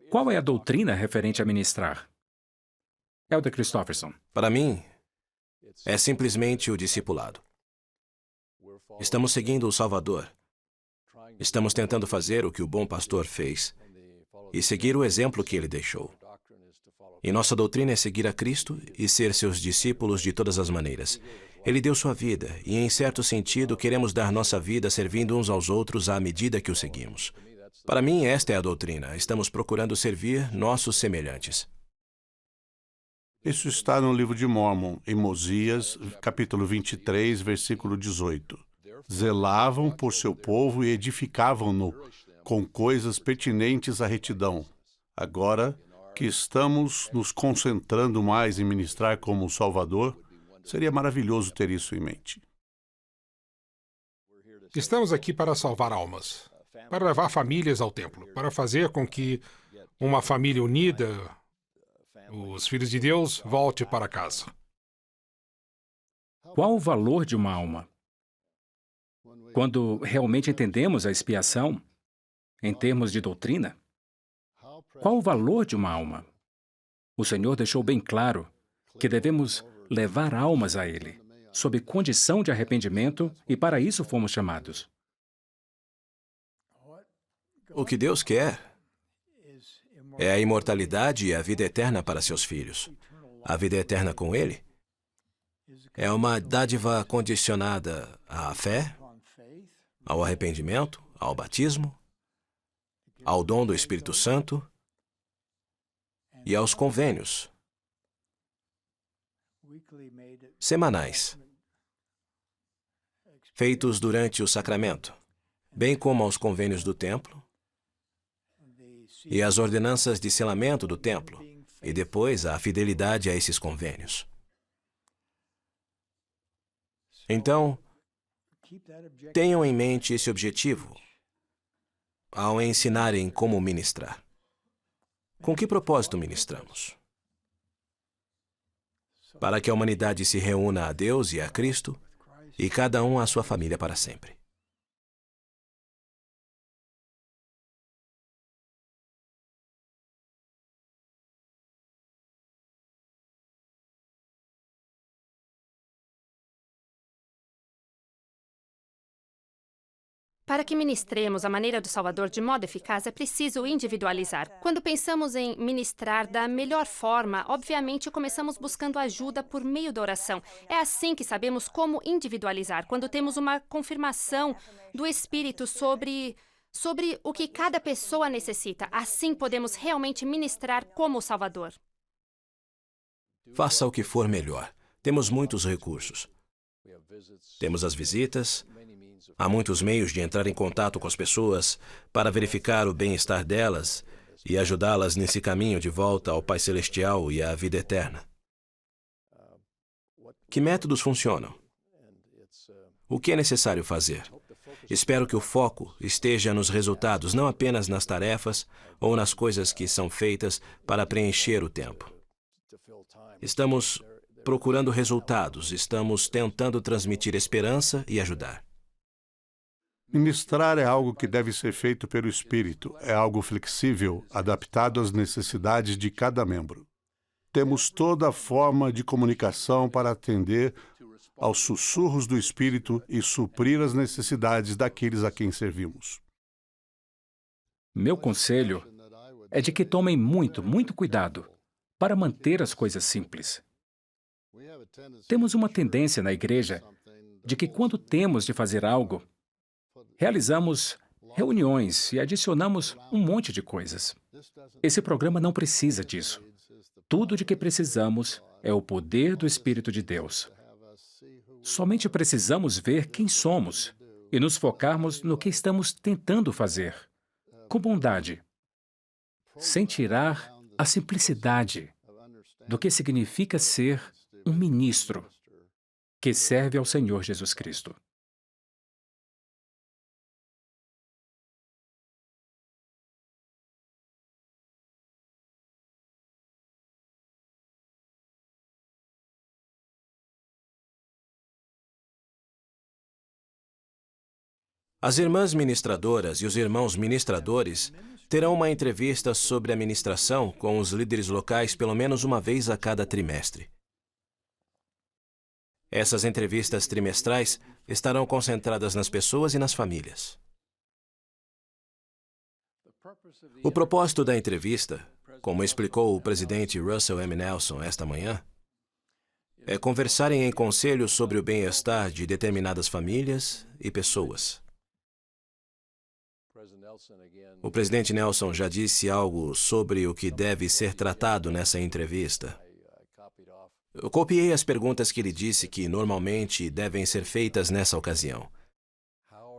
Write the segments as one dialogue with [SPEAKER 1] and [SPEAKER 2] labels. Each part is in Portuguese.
[SPEAKER 1] Qual é a doutrina referente a ministrar? Elder Christofferson.
[SPEAKER 2] Para mim, é simplesmente o discipulado. Estamos seguindo o Salvador. Estamos tentando fazer o que o bom pastor fez e seguir o exemplo que ele deixou. E nossa doutrina é seguir a Cristo e ser seus discípulos de todas as maneiras. Ele deu sua vida e, em certo sentido, queremos dar nossa vida servindo uns aos outros à medida que o seguimos. Para mim, esta é a doutrina. Estamos procurando servir nossos semelhantes.
[SPEAKER 3] Isso está no livro de Mórmon, em Mosias, capítulo 23, versículo 18. Zelavam por seu povo e edificavam-no com coisas pertinentes à retidão. Agora que estamos nos concentrando mais em ministrar como o Salvador, seria maravilhoso ter isso em mente.
[SPEAKER 4] Estamos aqui para salvar almas, para levar famílias ao templo, para fazer com que uma família unida, os filhos de Deus, volte para casa.
[SPEAKER 1] Qual o valor de uma alma? Quando realmente entendemos a expiação, em termos de doutrina, qual o valor de uma alma? O Senhor deixou bem claro que devemos levar almas a Ele, sob condição de arrependimento, e para isso fomos chamados.
[SPEAKER 2] O que Deus quer é a imortalidade e a vida eterna para seus filhos. A vida eterna com Ele é uma dádiva condicionada à fé, ao arrependimento, ao batismo, ao dom do Espírito Santo e aos convênios semanais, feitos durante o sacramento, bem como aos convênios do templo e às ordenanças de selamento do templo, e depois a fidelidade a esses convênios. Então, tenham em mente esse objetivo ao ensinarem como ministrar. Com que propósito ministramos? Para que a humanidade se reúna a Deus e a Cristo, e cada um à sua família para sempre.
[SPEAKER 5] Para que ministremos a maneira do Salvador de modo eficaz, é preciso individualizar. Quando pensamos em ministrar da melhor forma, obviamente começamos buscando ajuda por meio da oração. É assim que sabemos como individualizar, quando temos uma confirmação do Espírito sobre o que cada pessoa necessita. Assim podemos realmente ministrar como o Salvador.
[SPEAKER 2] Faça o que for melhor. Temos muitos recursos. Temos as visitas. Há muitos meios de entrar em contato com as pessoas para verificar o bem-estar delas e ajudá-las nesse caminho de volta ao Pai Celestial e à vida eterna. Que métodos funcionam? O que é necessário fazer? Espero que o foco esteja nos resultados, não apenas nas tarefas ou nas coisas que são feitas para preencher o tempo. Estamos procurando resultados, estamos tentando transmitir esperança e ajudar.
[SPEAKER 3] Ministrar é algo que deve ser feito pelo Espírito. É algo flexível, adaptado às necessidades de cada membro. Temos toda a forma de comunicação para atender aos sussurros do Espírito e suprir as necessidades daqueles a quem servimos.
[SPEAKER 1] Meu conselho é de que tomem muito cuidado para manter as coisas simples. Temos uma tendência na igreja de que quando temos de fazer algo, realizamos reuniões e adicionamos um monte de coisas. Esse programa não precisa disso. Tudo de que precisamos é o poder do Espírito de Deus. Somente precisamos ver quem somos e nos focarmos no que estamos tentando fazer, com bondade, sem tirar a simplicidade do que significa ser um ministro que serve ao Senhor Jesus Cristo.
[SPEAKER 2] As irmãs ministradoras e os irmãos ministradores terão uma entrevista sobre a ministração com os líderes locais pelo menos uma vez a cada trimestre. Essas entrevistas trimestrais estarão concentradas nas pessoas e nas famílias. O propósito da entrevista, como explicou o presidente Russell M. Nelson esta manhã, é conversarem em conselho sobre o bem-estar de determinadas famílias e pessoas. O presidente Nelson já disse algo sobre o que deve ser tratado nessa entrevista. Eu copiei as perguntas que ele disse que normalmente devem ser feitas nessa ocasião.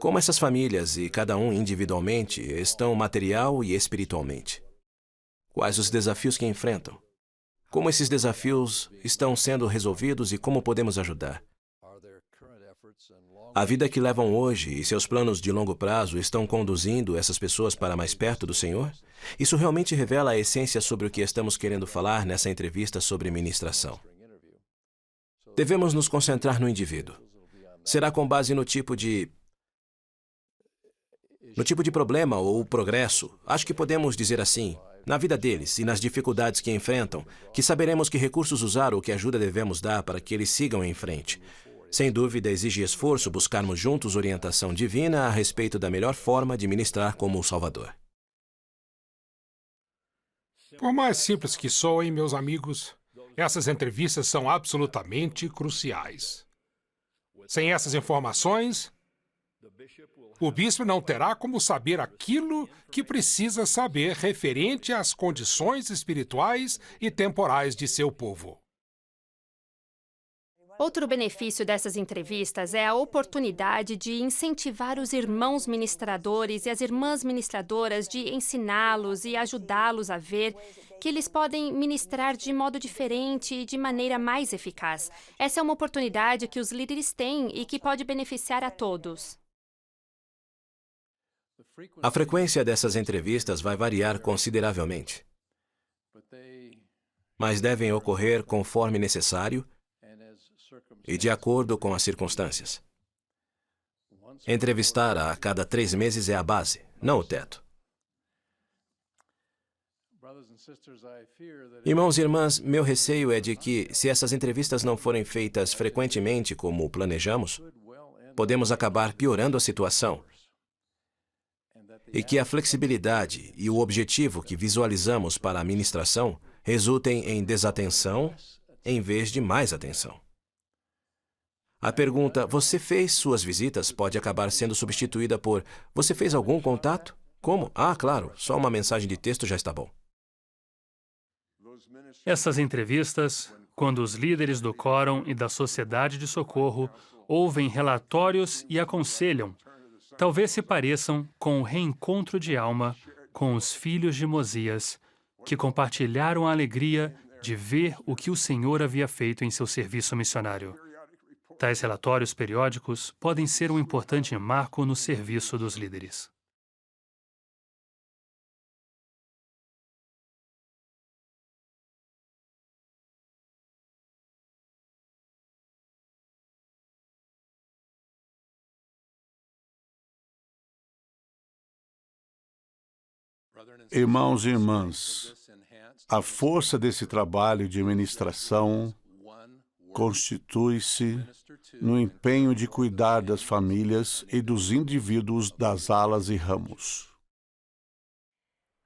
[SPEAKER 2] Como essas famílias e cada um individualmente estão material e espiritualmente? Quais os desafios que enfrentam? Como esses desafios estão sendo resolvidos e como podemos ajudar? A vida que levam hoje e seus planos de longo prazo estão conduzindo essas pessoas para mais perto do Senhor? Isso realmente revela a essência sobre o que estamos querendo falar nessa entrevista sobre ministração. Devemos nos concentrar no indivíduo. Será com base no tipo de problema ou progresso, acho que podemos dizer assim, na vida deles e nas dificuldades que enfrentam, que saberemos que recursos usar ou que ajuda devemos dar para que eles sigam em frente. Sem dúvida, exige esforço buscarmos juntos orientação divina a respeito da melhor forma de ministrar como o Salvador.
[SPEAKER 4] Por mais simples que soem, meus amigos, essas entrevistas são absolutamente cruciais. Sem essas informações, o bispo não terá como saber aquilo que precisa saber referente às condições espirituais e temporais de seu povo.
[SPEAKER 5] Outro benefício dessas entrevistas é a oportunidade de incentivar os irmãos ministradores e as irmãs ministradoras, de ensiná-los e ajudá-los a ver que eles podem ministrar de modo diferente e de maneira mais eficaz. Essa é uma oportunidade que os líderes têm e que pode beneficiar a todos.
[SPEAKER 2] A frequência dessas entrevistas vai variar consideravelmente, mas devem ocorrer conforme necessário e de acordo com as circunstâncias. Entrevistar a cada 3 meses é a base, não o teto. Irmãos e irmãs, meu receio é de que, se essas entrevistas não forem feitas frequentemente como planejamos, podemos acabar piorando a situação e que a flexibilidade e o objetivo que visualizamos para a ministração resultem em desatenção em vez de mais atenção. A pergunta, você fez suas visitas, pode acabar sendo substituída por, você fez algum contato? Como? Ah, claro, só uma mensagem de texto já está bom.
[SPEAKER 6] Essas entrevistas, quando os líderes do Quórum e da Sociedade de Socorro ouvem relatórios e aconselham, talvez se pareçam com o reencontro de alma com os filhos de Mosias, que compartilharam a alegria de ver o que o Senhor havia feito em seu serviço missionário. Tais relatórios periódicos podem ser um importante marco no serviço dos líderes.
[SPEAKER 3] Irmãos e irmãs, a força desse trabalho de ministração constitui-se no empenho de cuidar das famílias e dos indivíduos das alas e ramos.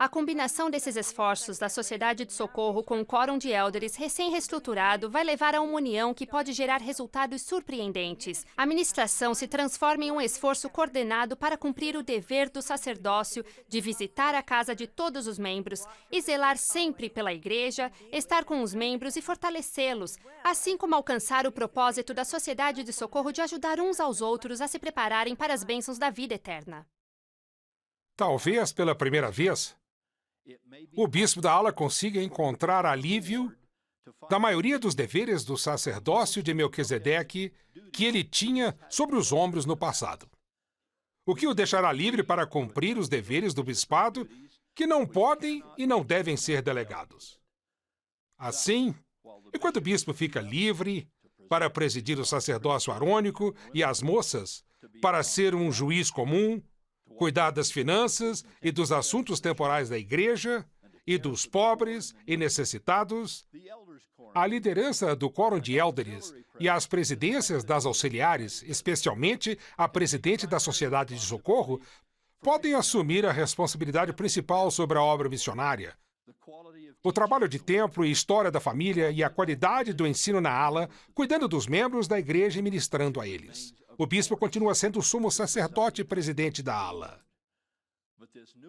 [SPEAKER 5] A combinação desses esforços da Sociedade de Socorro com o Quórum de Élderes recém-reestruturado vai levar a uma união que pode gerar resultados surpreendentes. A ministração se transforma em um esforço coordenado para cumprir o dever do sacerdócio de visitar a casa de todos os membros e zelar sempre pela igreja, estar com os membros e fortalecê-los, assim como alcançar o propósito da Sociedade de Socorro de ajudar uns aos outros a se prepararem para as bênçãos da vida eterna.
[SPEAKER 4] Talvez pela primeira vez, o bispo da ala consiga encontrar alívio da maioria dos deveres do sacerdócio de Melquisedeque que ele tinha sobre os ombros no passado, o que o deixará livre para cumprir os deveres do bispado que não podem e não devem ser delegados. Assim, enquanto o bispo fica livre para presidir o sacerdócio arônico e as moças para ser um juiz comum, cuidar das finanças e dos assuntos temporais da igreja e dos pobres e necessitados. A liderança do Quórum de Élderes e as presidências das auxiliares, especialmente a presidente da Sociedade de Socorro, podem assumir a responsabilidade principal sobre a obra missionária. O trabalho de templo e história da família e a qualidade do ensino na ala, cuidando dos membros da igreja e ministrando a eles. O bispo continua sendo o sumo sacerdote e presidente da ala.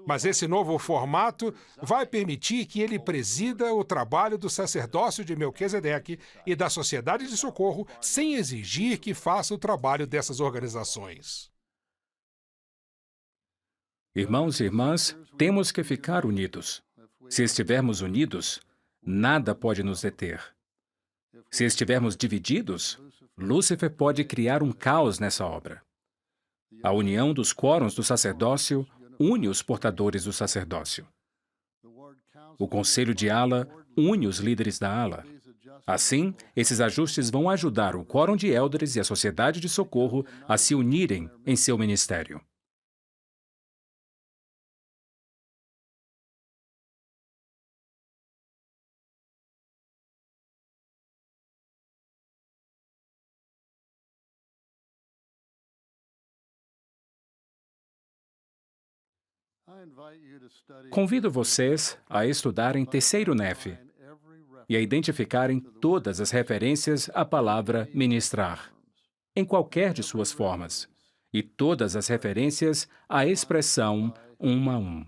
[SPEAKER 4] Mas esse novo formato vai permitir que ele presida o trabalho do sacerdócio de Melquisedeque e da Sociedade de Socorro sem exigir que faça o trabalho dessas organizações.
[SPEAKER 1] Irmãos e irmãs, temos que ficar unidos. Se estivermos unidos, nada pode nos deter. Se estivermos divididos, Lúcifer pode criar um caos nessa obra. A união dos quórums do sacerdócio une os portadores do sacerdócio. O conselho de ala une os líderes da ala. Assim, esses ajustes vão ajudar o quórum de élderes e a sociedade de socorro a se unirem em seu ministério. Convido vocês a estudarem Terceiro Nefe e a identificarem todas as referências à palavra ministrar, em qualquer de suas formas, e todas as referências à expressão um a um.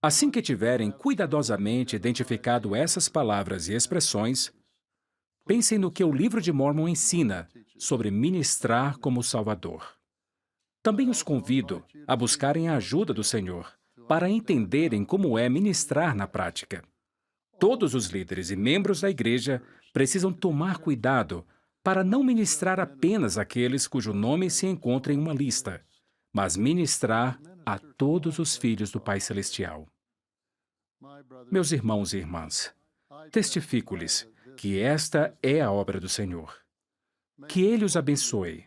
[SPEAKER 1] Assim que tiverem cuidadosamente identificado essas palavras e expressões, pensem no que o livro de Mórmon ensina sobre ministrar como Salvador. Também os convido a buscarem a ajuda do Senhor para entenderem como é ministrar na prática. Todos os líderes e membros da igreja precisam tomar cuidado para não ministrar apenas àqueles cujo nome se encontra em uma lista, mas ministrar a todos os filhos do Pai Celestial. Meus irmãos e irmãs, testifico-lhes que esta é a obra do Senhor. Que Ele os abençoe,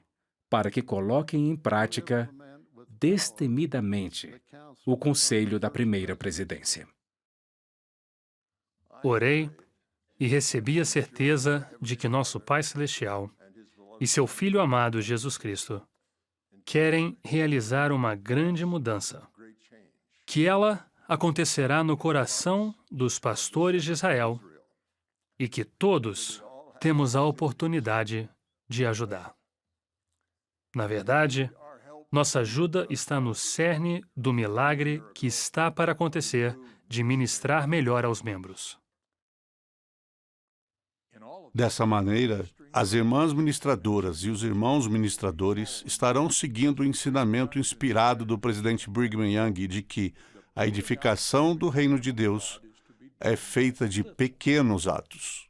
[SPEAKER 1] para que coloquem em prática, destemidamente, o conselho da primeira presidência.
[SPEAKER 6] Orei e recebi a certeza de que nosso Pai Celestial e seu Filho amado Jesus Cristo querem realizar uma grande mudança, que ela acontecerá no coração dos pastores de Israel e que todos temos a oportunidade de ajudar. Na verdade, nossa ajuda está no cerne do milagre que está para acontecer de ministrar melhor aos membros.
[SPEAKER 3] Dessa maneira, as irmãs ministradoras e os irmãos ministradores estarão seguindo o ensinamento inspirado do presidente Brigham Young de que a edificação do reino de Deus é feita de pequenos atos.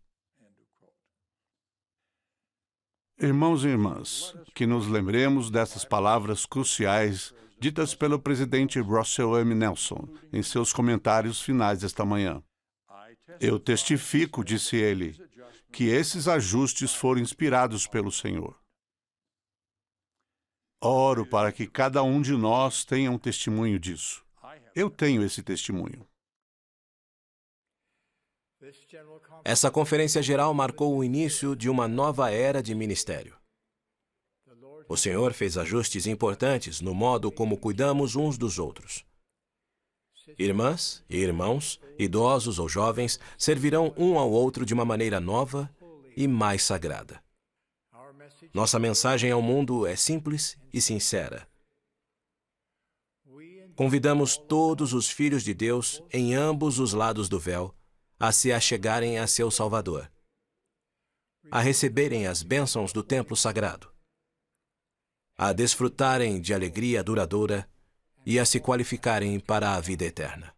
[SPEAKER 3] Irmãos e irmãs, que nos lembremos dessas palavras cruciais ditas pelo presidente Russell M. Nelson em seus comentários finais desta manhã. Eu testifico, disse ele, que esses ajustes foram inspirados pelo Senhor. Oro para que cada um de nós tenha um testemunho disso. Eu tenho esse testemunho.
[SPEAKER 2] Essa conferência geral marcou o início de uma nova era de ministério. O Senhor fez ajustes importantes no modo como cuidamos uns dos outros. Irmãs e irmãos, idosos ou jovens, servirão um ao outro de uma maneira nova e mais sagrada. Nossa mensagem ao mundo é simples e sincera. Convidamos todos os filhos de Deus, em ambos os lados do véu, a se achegarem a seu Salvador, a receberem as bênçãos do templo sagrado, a desfrutarem de alegria duradoura e a se qualificarem para a vida eterna.